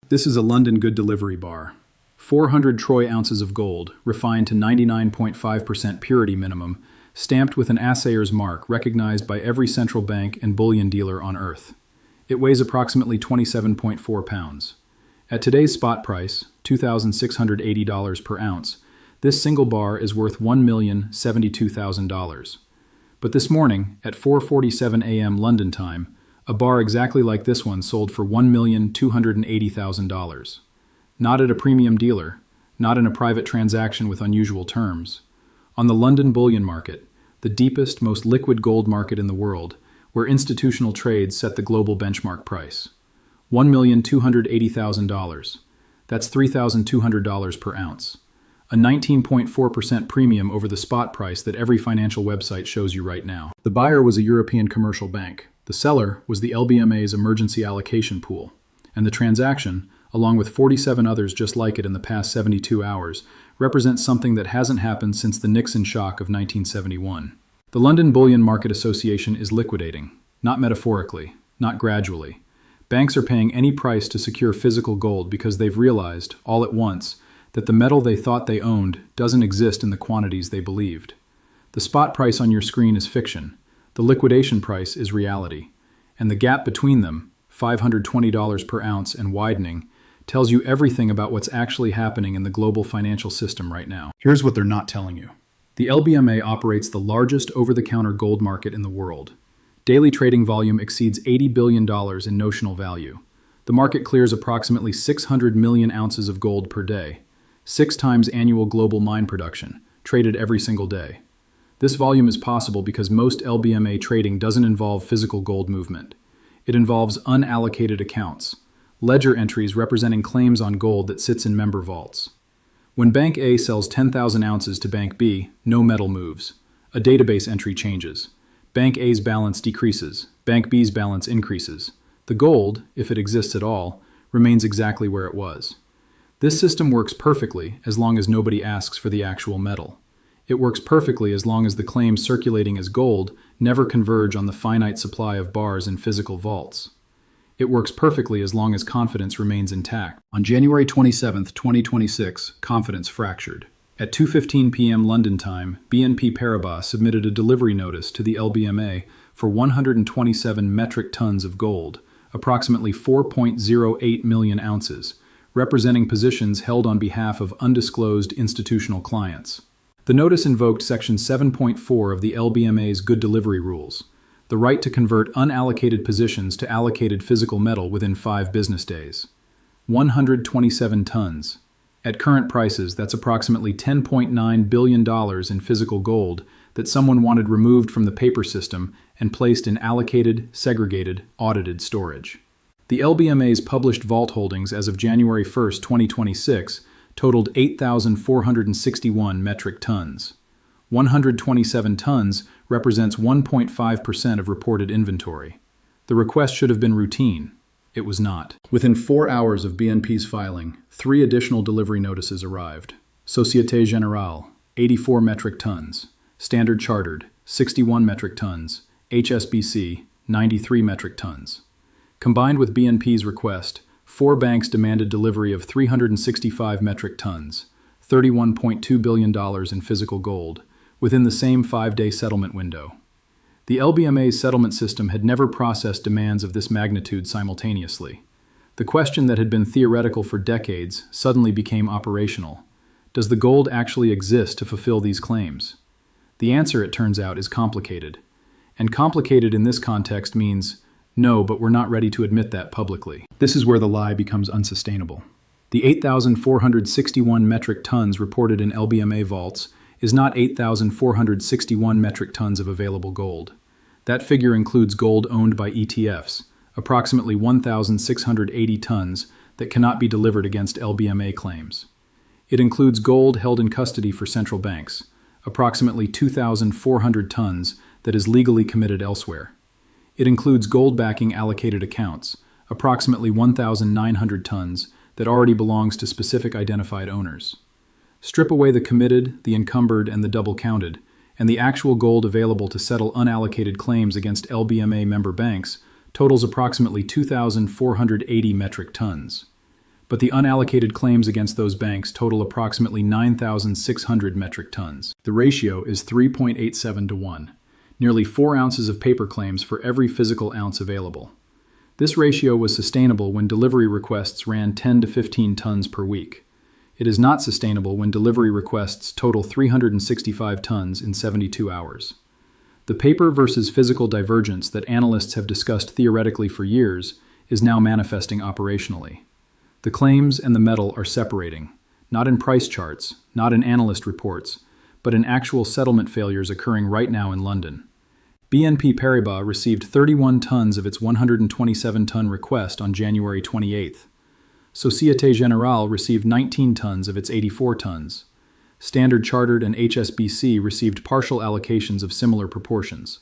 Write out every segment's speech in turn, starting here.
This is a London good delivery bar. 400 troy ounces of gold, refined to 99.5% purity minimum, stamped with an assayer's mark recognized by every central bank and bullion dealer on Earth. It weighs approximately 27.4 pounds. At today's spot price, $2,680 per ounce, this single bar is worth $1,072,000. But this morning, at 4:47 a.m. London time, a bar exactly like this one sold for $1,280,000. Not at a premium dealer, not in a private transaction with unusual terms. On the London bullion market, the deepest, most liquid gold market in the world, where institutional trades set the global benchmark price. $1,280,000. That's $3,200 per ounce. A 19.4% premium over the spot price that every financial website shows you right now. The buyer was a European commercial bank. The seller was the LBMA's emergency allocation pool. And the transaction, along with 47 others just like it in the past 72 hours, represents something that hasn't happened since the Nixon shock of 1971. The London Bullion Market Association is liquidating, not metaphorically, not gradually. Banks are paying any price to secure physical gold because they've realized, all at once, that the metal they thought they owned doesn't exist in the quantities they believed. The spot price on your screen is fiction. The liquidation price is reality. And the gap between them, $520 per ounce and widening, tells you everything about what's actually happening in the global financial system right now. Here's what they're not telling you. The LBMA operates the largest over-the-counter gold market in the world. Daily trading volume exceeds $80 billion in notional value. The market clears approximately 600 million ounces of gold per day, 6 times annual global mine production, traded every single day. This volume is possible because most LBMA trading doesn't involve physical gold movement. It involves unallocated accounts, ledger entries representing claims on gold that sits in member vaults. When Bank A sells 10,000 ounces to Bank B, no metal moves. A database entry changes. Bank A's balance decreases. Bank B's balance increases. The gold, if it exists at all, remains exactly where it was. This system works perfectly as long as nobody asks for the actual metal. It works perfectly as long as the claims circulating as gold never converge on the finite supply of bars in physical vaults. It works perfectly as long as confidence remains intact. On January 27, 2026, confidence fractured. At 2:15 p.m. London time, BNP Paribas submitted a delivery notice to the LBMA for 127 metric tons of gold, approximately 4.08 million ounces, representing positions held on behalf of undisclosed institutional clients. The notice invoked Section 7.4 of the LBMA's Good Delivery Rules, the right to convert unallocated positions to allocated physical metal within 5 business days. 127 tons. At current prices, that's approximately $10.9 billion in physical gold that someone wanted removed from the paper system and placed in allocated, segregated, audited storage. The LBMA's published vault holdings as of January 1, 2026, totaled 8,461 metric tons. 127 tons represents 1.5% of reported inventory. The request should have been routine. It was not. Within 4 hours of BNP's filing, 3 additional delivery notices arrived. Société Générale, 84 metric tons. Standard Chartered, 61 metric tons. HSBC, 93 metric tons. Combined with BNP's request, 4 banks demanded delivery of 365 metric tons, $31.2 billion in physical gold, within the same 5-day settlement window. The LBMA's settlement system had never processed demands of this magnitude simultaneously. The question that had been theoretical for decades suddenly became operational. Does the gold actually exist to fulfill these claims? The answer, it turns out, is complicated. And complicated in this context means, no, but we're not ready to admit that publicly. This is where the lie becomes unsustainable. The 8,461 metric tons reported in LBMA vaults is not 8,461 metric tons of available gold. That figure includes gold owned by ETFs, approximately 1,680 tons that cannot be delivered against LBMA claims. It includes gold held in custody for central banks, approximately 2,400 tons that is legally committed elsewhere. It includes gold backing allocated accounts, approximately 1,900 tons that already belongs to specific identified owners. Strip away the committed, the encumbered, and the double-counted, and the actual gold available to settle unallocated claims against LBMA member banks totals approximately 2,480 metric tons. but the unallocated claims against those banks total approximately 9,600 metric tons. The ratio is 3.87 to 1, nearly 4 ounces of paper claims for every physical ounce available. This ratio was sustainable when delivery requests ran 10 to 15 tons per week. It is not sustainable when delivery requests total 365 tons in 72 hours. The paper versus physical divergence that analysts have discussed theoretically for years is now manifesting operationally. The claims and the metal are separating, not in price charts, not in analyst reports, but in actual settlement failures occurring right now in London. BNP Paribas received 31 tons of its 127-ton request on January 28th. Societe Generale received 19 tons of its 84 tons. Standard Chartered and HSBC received partial allocations of similar proportions.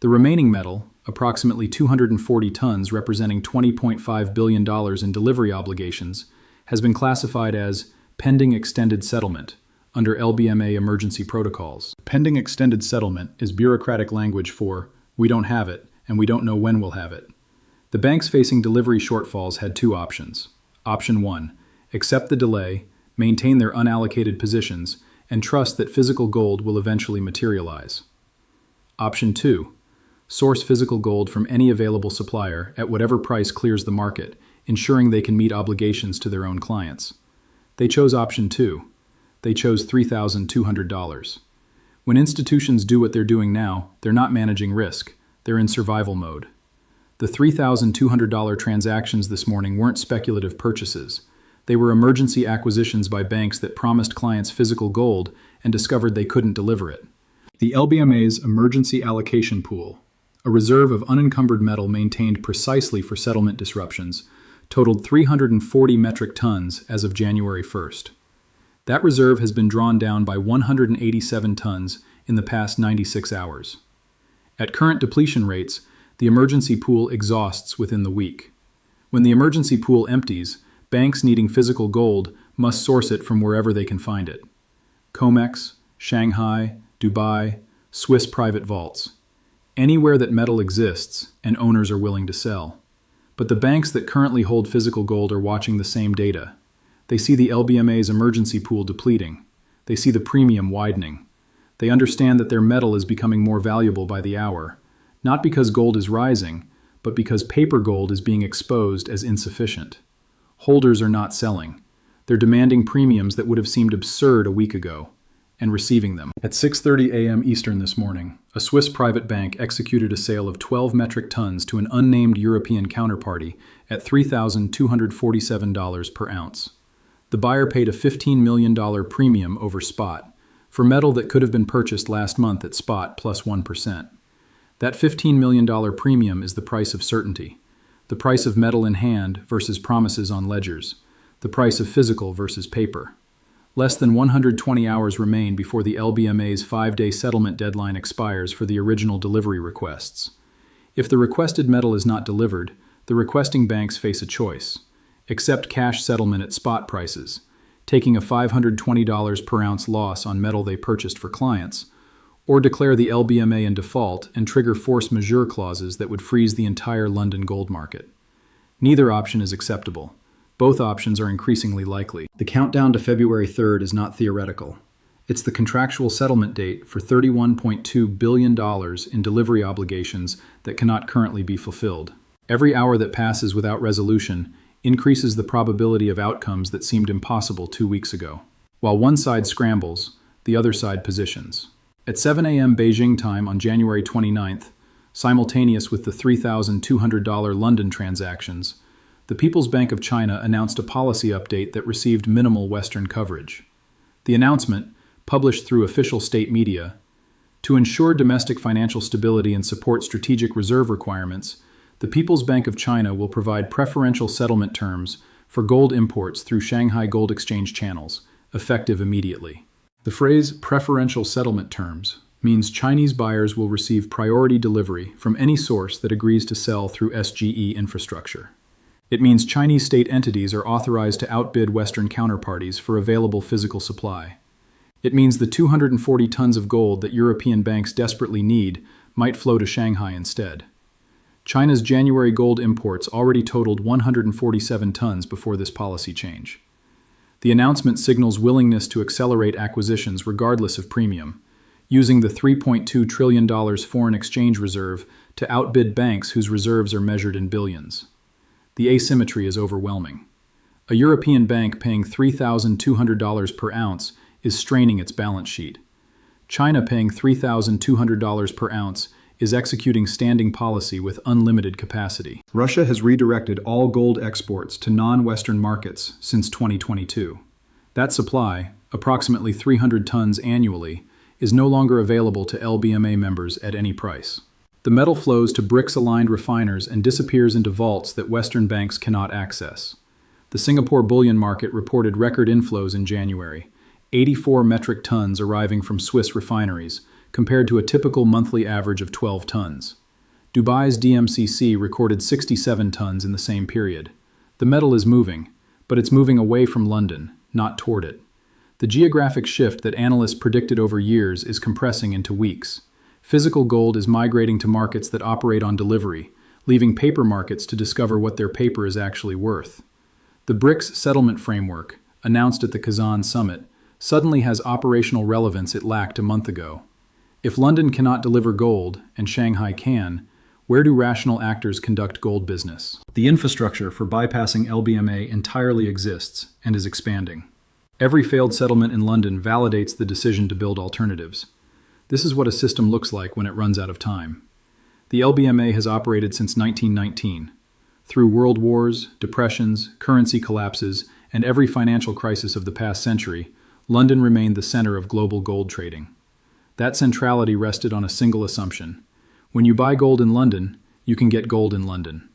The remaining metal, approximately 240 tons representing $20.5 billion in delivery obligations, has been classified as pending extended settlement under LBMA emergency protocols. Pending extended settlement is bureaucratic language for we don't have it and we don't know when we'll have it. The banks facing delivery shortfalls had two options. Option 1, accept the delay, maintain their unallocated positions, and trust that physical gold will eventually materialize. Option 2, source physical gold from any available supplier at whatever price clears the market, ensuring they can meet obligations to their own clients. They chose option 2. They chose $3,200. When institutions do what they're doing now, they're not managing risk. They're in survival mode. The $3,200 transactions this morning weren't speculative purchases. They were emergency acquisitions by banks that promised clients physical gold and discovered they couldn't deliver it. The LBMA's Emergency Allocation Pool, a reserve of unencumbered metal maintained precisely for settlement disruptions, totaled 340 metric tons as of January 1st. That reserve has been drawn down by 187 tons in the past 96 hours. At current depletion rates, the emergency pool exhausts within the week. When the emergency pool empties, banks needing physical gold must source it from wherever they can find it. COMEX, Shanghai, Dubai, Swiss private vaults. Anywhere that metal exists and owners are willing to sell. But the banks that currently hold physical gold are watching the same data. They see the LBMA's emergency pool depleting. They see the premium widening. They understand that their metal is becoming more valuable by the hour, not because gold is rising, but because paper gold is being exposed as insufficient. Holders are not selling. They're demanding premiums that would have seemed absurd a week ago, and receiving them. At 6:30 a.m. Eastern this morning, a Swiss private bank executed a sale of 12 metric tons to an unnamed European counterparty at $3,247 per ounce. The buyer paid a $15 million premium over spot for metal that could have been purchased last month at spot plus 1%. That $15 million premium is the price of certainty, the price of metal in hand versus promises on ledgers, the price of physical versus paper. Less than 120 hours remain before the LBMA's 5-day settlement deadline expires for the original delivery requests. If the requested metal is not delivered, the requesting banks face a choice. Accept cash settlement at spot prices, taking a $520 per ounce loss on metal they purchased for clients, or declare the LBMA in default and trigger force majeure clauses that would freeze the entire London gold market. Neither option is acceptable. Both options are increasingly likely. The countdown to February 3rd is not theoretical. It's the contractual settlement date for $31.2 billion in delivery obligations that cannot currently be fulfilled. Every hour that passes without resolution increases the probability of outcomes that seemed impossible 2 weeks ago. While one side scrambles, the other side positions. At 7 a.m. Beijing time on January 29th, simultaneous with the $3,200 London transactions, the People's Bank of China announced a policy update that received minimal Western coverage. The announcement, published through official state media, to ensure domestic financial stability and support strategic reserve requirements, the People's Bank of China will provide preferential settlement terms for gold imports through Shanghai Gold Exchange channels, effective immediately. The phrase preferential settlement terms means Chinese buyers will receive priority delivery from any source that agrees to sell through SGE infrastructure. It means Chinese state entities are authorized to outbid Western counterparties for available physical supply. It means the 240 tons of gold that European banks desperately need might flow to Shanghai instead. China's January gold imports already totaled 147 tons before this policy change. The announcement signals willingness to accelerate acquisitions regardless of premium, using the $3.2 trillion foreign exchange reserve to outbid banks whose reserves are measured in billions. The asymmetry is overwhelming. A European bank paying $3,200 per ounce is straining its balance sheet. China paying $3,200 per ounce is executing standing policy with unlimited capacity. Russia has redirected all gold exports to non-Western markets since 2022. That supply, approximately 300 tons annually, is no longer available to LBMA members at any price. The metal flows to BRICS-aligned refiners and disappears into vaults that Western banks cannot access. The Singapore bullion market reported record inflows in January, 84 metric tons arriving from Swiss refineries, compared to a typical monthly average of 12 tons. Dubai's DMCC recorded 67 tons in the same period. The metal is moving, but it's moving away from London, not toward it. The geographic shift that analysts predicted over years is compressing into weeks. Physical gold is migrating to markets that operate on delivery, leaving paper markets to discover what their paper is actually worth. The BRICS settlement framework, announced at the Kazan summit, suddenly has operational relevance it lacked a month ago. If London cannot deliver gold, and Shanghai can, where do rational actors conduct gold business? The infrastructure for bypassing LBMA entirely exists and is expanding. Every failed settlement in London validates the decision to build alternatives. This is what a system looks like when it runs out of time. The LBMA has operated since 1919. Through world wars, depressions, currency collapses, and every financial crisis of the past century, London remained the center of global gold trading. That centrality rested on a single assumption. When you buy gold in London, you can get gold in London.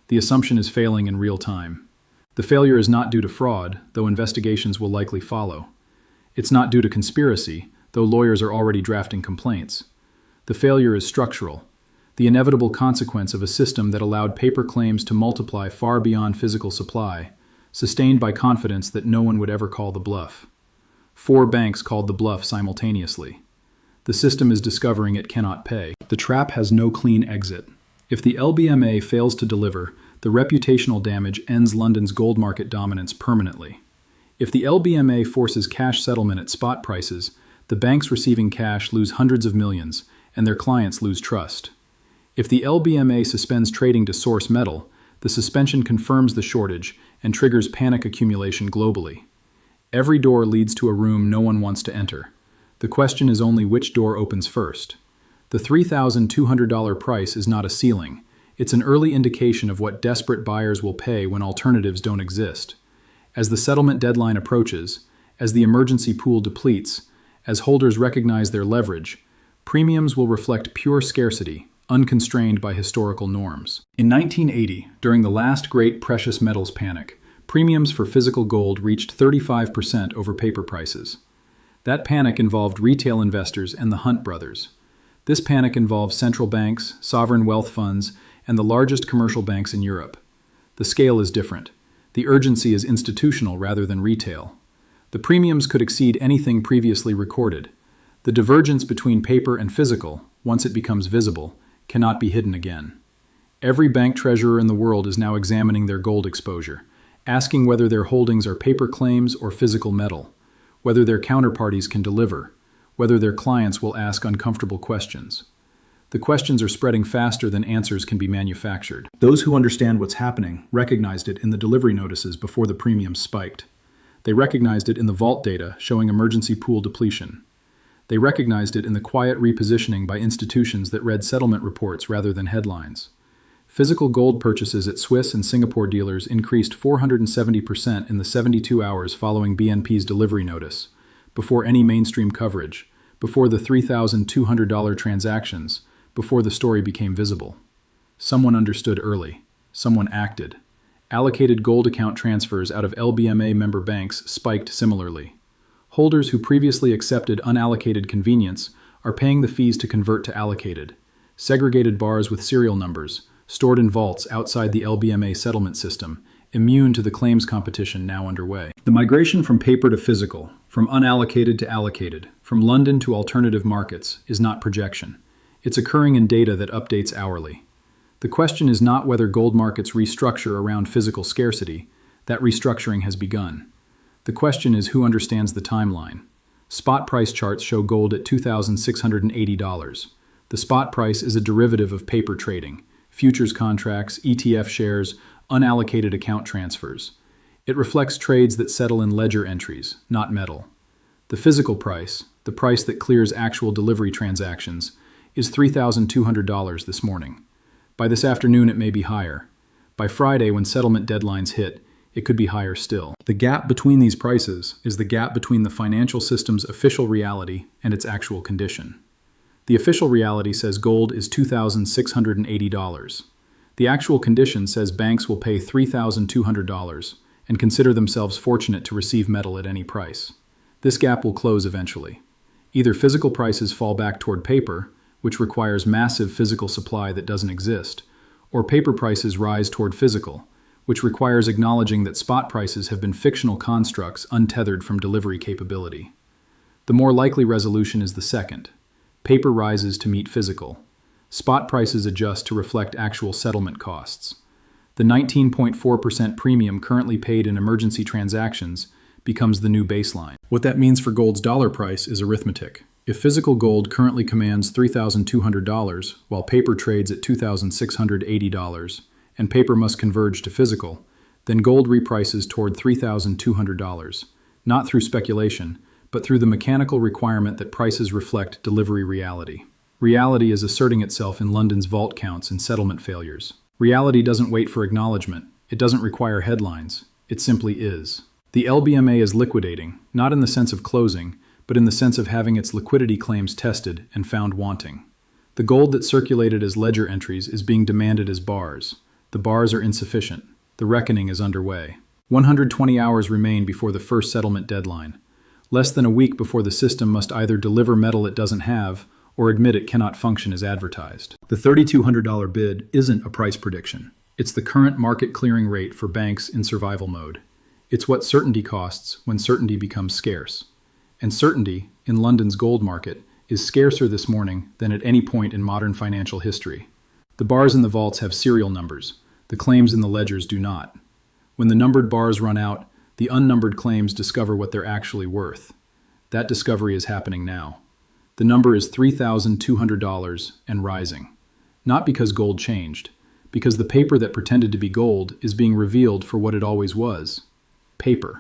The assumption is failing in real time. The failure is not due to fraud, though investigations will likely follow. It's not due to conspiracy, though lawyers are already drafting complaints. The failure is structural, the inevitable consequence of a system that allowed paper claims to multiply far beyond physical supply, sustained by confidence that no one would ever call the bluff. 4 banks called the bluff simultaneously. The system is discovering it cannot pay. The trap has no clean exit. If the LBMA fails to deliver, the reputational damage ends London's gold market dominance permanently. If the LBMA forces cash settlement at spot prices, the banks receiving cash lose hundreds of millions, and their clients lose trust. If the LBMA suspends trading to source metal, the suspension confirms the shortage and triggers panic accumulation globally. Every door leads to a room no one wants to enter. The question is only which door opens first. The $3,200 price is not a ceiling. It's an early indication of what desperate buyers will pay when alternatives don't exist. As the settlement deadline approaches, as the emergency pool depletes, as holders recognize their leverage, premiums will reflect pure scarcity, unconstrained by historical norms. In 1980, during the last great precious metals panic, premiums for physical gold reached 35% over paper prices. That panic involved retail investors and the Hunt brothers. This panic involves central banks, sovereign wealth funds, and the largest commercial banks in Europe. The scale is different. The urgency is institutional rather than retail. The premiums could exceed anything previously recorded. The divergence between paper and physical, once it becomes visible, cannot be hidden again. Every bank treasurer in the world is now examining their gold exposure, asking whether their holdings are paper claims or physical metal, whether their counterparties can deliver, whether their clients will ask uncomfortable questions. The questions are spreading faster than answers can be manufactured. Those who understand what's happening recognized it in the delivery notices before the premiums spiked. They recognized it in the vault data showing emergency pool depletion. They recognized it in the quiet repositioning by institutions that read settlement reports rather than headlines. Physical gold purchases at Swiss and Singapore dealers increased 470% in the 72 hours following BNP's delivery notice, before any mainstream coverage, before the $3,200 transactions, before the story became visible. Someone understood early. Someone acted. Allocated gold account transfers out of LBMA member banks spiked similarly. Holders who previously accepted unallocated convenience are paying the fees to convert to allocated. Segregated bars with serial numbers, stored in vaults outside the LBMA settlement system, immune to the claims competition now underway. The migration from paper to physical, from unallocated to allocated, from London to alternative markets, is not projection. It's occurring in data that updates hourly. The question is not whether gold markets restructure around physical scarcity. That restructuring has begun. The question is who understands the timeline. Spot price charts show gold at $2,680. The spot price is a derivative of paper trading, futures contracts, ETF shares, unallocated account transfers. It reflects trades that settle in ledger entries, not metal. The physical price, the price that clears actual delivery transactions, is $3,200 this morning. By this afternoon, it may be higher. By Friday, when settlement deadlines hit, it could be higher still. The gap between these prices is the gap between the financial system's official reality and its actual condition. The official reality says gold is $2,680. The actual condition says banks will pay $3,200 and consider themselves fortunate to receive metal at any price. This gap will close eventually. Either physical prices fall back toward paper, which requires massive physical supply that doesn't exist, or paper prices rise toward physical, which requires acknowledging that spot prices have been fictional constructs untethered from delivery capability. The more likely resolution is the second. Paper rises to meet physical. Spot prices adjust to reflect actual settlement costs. The 19.4% premium currently paid in emergency transactions becomes the new baseline. What that means for gold's dollar price is arithmetic. If physical gold currently commands $3,200, while paper trades at $2,680, and paper must converge to physical, then gold reprices toward $3,200, not through speculation, but through the mechanical requirement that prices reflect delivery reality. Reality is asserting itself in London's vault counts and settlement failures. Reality doesn't wait for acknowledgement. It doesn't require headlines. It simply is. The LBMA is liquidating, not in the sense of closing, but in the sense of having its liquidity claims tested and found wanting. The gold that circulated as ledger entries is being demanded as bars. The bars are insufficient. The reckoning is underway. 120 hours remain before the first settlement deadline. Less than a week before the system must either deliver metal it doesn't have or admit it cannot function as advertised. The $3,200 bid isn't a price prediction. It's the current market clearing rate for banks in survival mode. It's what certainty costs when certainty becomes scarce. And certainty, in London's gold market, is scarcer this morning than at any point in modern financial history. The bars in the vaults have serial numbers. The claims in the ledgers do not. When the numbered bars run out, the unnumbered claims discover what they're actually worth. That discovery is happening now. The number is $3,200 and rising. Not because gold changed, because the paper that pretended to be gold is being revealed for what it always was: paper.